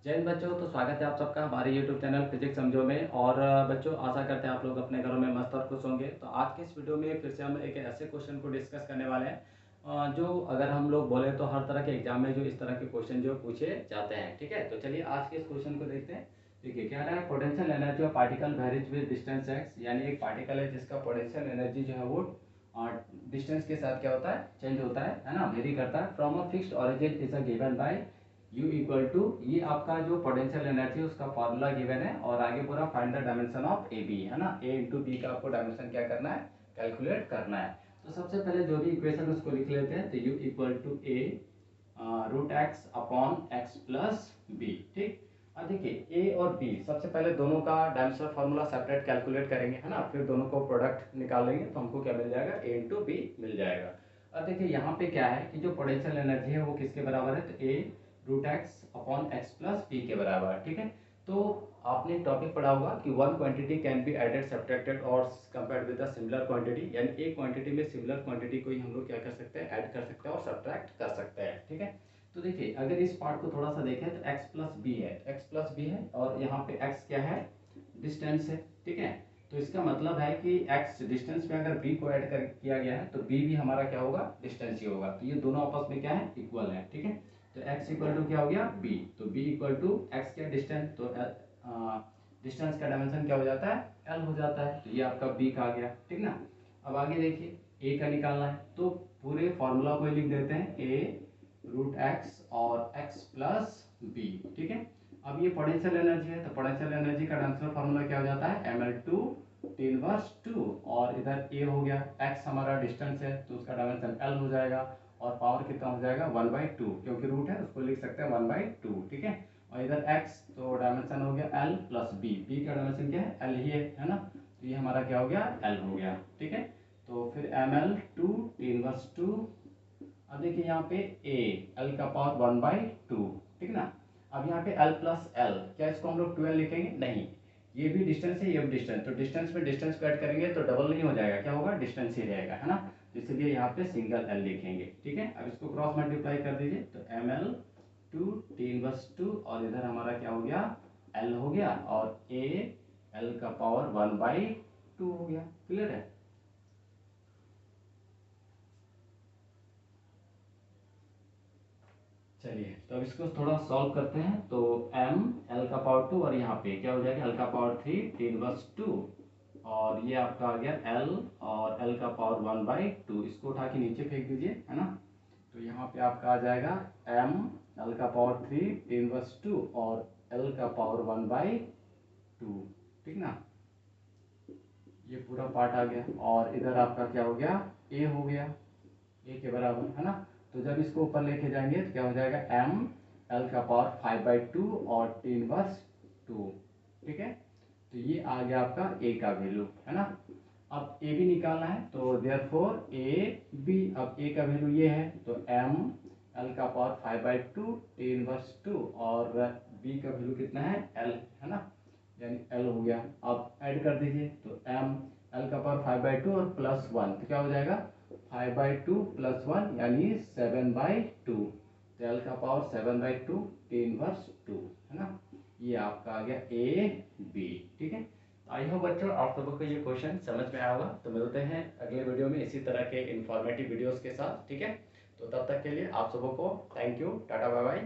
जय हिंद बच्चों। तो स्वागत है आप सबका हमारे YouTube चैनल फिजिक्स समझो में। और बच्चों, आशा करते हैं आप लोग अपने घरों में मस्त और खुश होंगे। तो आज के इस वीडियो में फिर से हम एक ऐसे क्वेश्चन को डिस्कस करने वाले हैं जो अगर हम लोग बोले तो हर तरह के एग्जाम में जो इस तरह के क्वेश्चन जो पूछे जाते हैं। ठीक है, तो चलिए आज के इस क्वेश्चन को देखते हैं। देखिए क्या है, potential energy of particle varies with distance x. यानी एक पार्टिकल है जिसका पोटेंशियल एनर्जी जो है वो डिस्टेंस के साथ क्या होता है, चेंज होता है ना, वेरी करता है। From a fixed origin is a given by U equal to, ये आपका जो पोटेंशियल एनर्जी है उसका फॉर्मूला गिवन है। और आगे पूरा find the dimension of A B है ना, ए इंटू बी का आपको डायमेंशन क्या करना है, कैलकुलेट करना है। तो सबसे पहले जो भी इक्वेशन उसको लिख लेते हैं। तो U equal to A root x upon x plus B. ठीक, अब देखिए ए और बी, सबसे पहले दोनों का डायमेंशन फार्मूला सेपरेट कैलकुलेट करेंगे है ना, फिर दोनों को प्रोडक्ट निकालेंगे तो हमको क्या मिल जाएगा, ए इंटू बी मिल जाएगा। अब देखिए यहाँ पे क्या है कि जो पोटेंशियल एनर्जी है वो किसके बराबर है, तो a root x upon x plus b के बराबर है। ठीक है, तो आपने टॉपिक पढ़ा होगा कि one quantity can be added subtracted और compared with a similar quantity. यानी एक क्वांटिटी में सिमिलर क्वांटिटी को ही हम लोग क्या कर सकते हैं, ऐड कर सकते हैं और सब्ट्रैक्ट कर सकते हैं। ठीक है, तो देखिए अगर इस पार्ट को थोड़ा सा देखें तो x प्लस बी है, x प्लस बी है और यहाँ पे x क्या है, डिस्टेंस है। ठीक है, तो इसका मतलब है कि x डिस्टेंस में अगर b को ऐड कर किया गया है तो b भी हमारा क्या होगा, डिस्टेंस ही होगा। तो ये दोनों आपस में क्या है, इक्वल है। ठीक है, तो x इक्वल टू क्या हो गया, b, तो b इक्वल टू x क्या डिस्टेंस, तो डिस्टेंस का डायमेंशन क्या हो जाता है, l हो जाता है। तो ये आपका b का आ गया। ठीक ना, अब आगे देखिए a का निकालना है तो पूरे फॉर्मूला को लिख देते हैं, a रूट एक्स और एक्स प्लस बी। ठीक है, अब ये पोटेंशियल एनर्जी है तो पोटेंशियल एनर्जी का डायमेंशन फार्मूला क्या हो जाता है, ml2 tan−2। और इधर a हो गया, x हमारा डिस्टेंस है तो उसका डायमेंशन l हो जाएगा और पावर कितना हो जाएगा 1/2, क्योंकि रूट है उसको लिख सकते हैं 1/2। ठीक है, और इधर x तो डायमेंशन हो गया l प्लस b, b का डायमेंशन क्या है, l ही है ना, तो ये हमारा क्या हो गया, l हो गया। ठीक है, तो फिर ml2 tan−2। अब देखिए यहाँ पे a l का पावर 1/2। ठीक ना, अब यहाँ पे l प्लस l, क्या इसको हम लोग 2l लिखेंगे, नहीं, ये भी डिस्टेंस है ये भी डिस्टेंस, तो डिस्टेंस में डिस्टेंस को ऐड करेंगे तो डबल नहीं हो जाएगा, क्या होगा, डिस्टेंस ही रहेगा है ना, तो इसलिए यहाँ पे सिंगल l लिखेंगे। ठीक है, अब इसको क्रॉस मल्टीप्लाई कर दीजिए तो ml2 tan−2 और इधर हमारा क्या हो गया, l हो गया और a l का पावर 1/2 हो गया। क्लियर है, चलिए तो अब इसको थोड़ा सॉल्व करते हैं। तो m l का पावर 2 और यहाँ पे क्या हो जाएगा, l का पावर 3 tan−2 और ये आपका आ गया l और l का पावर 1/2, इसको उठा के नीचे फेंक दीजिए है ना, तो यहाँ पे आपका आ जाएगा m l का पावर 3 tan−2 और l का पावर 1/2। ठीक ना, ये पूरा पार्ट आ गया और इधर आपका क्या हो गया, a हो गया, a के बराबर है ना, तो जब इसको ऊपर लेके जाएंगे तो क्या हो जाएगा, m l का पावर 5/2 और tan−2। ठीक है, तो ये आ गया आपका a का वैल्यू है ना। अब a भी निकालना है तो देयरफॉर a b, अब a का वैल्यू ये है तो m l का पावर 5/2 tan−2 और b का वैल्यू कितना है, l है ना, यानी l हो गया। अब ऐड कर दीजिए तो m l का पावर 5/2 और प्लस 1 तो क्या हो जाएगा, 5/2 प्लस 1 यानी 7/2, तो l का पावर 7/2 tan−2 है ना, ये आपका आ गया a b। ठीक है, आई होप बच्चों आप सबको ये क्वेश्चन समझ में आया होगा। तो मिलते हैं अगले वीडियो में इसी तरह के इंफॉर्मेटिव वीडियोस के साथ। ठीक है, तो तब तक के लिए आप सबों को thank you, tata bye bye.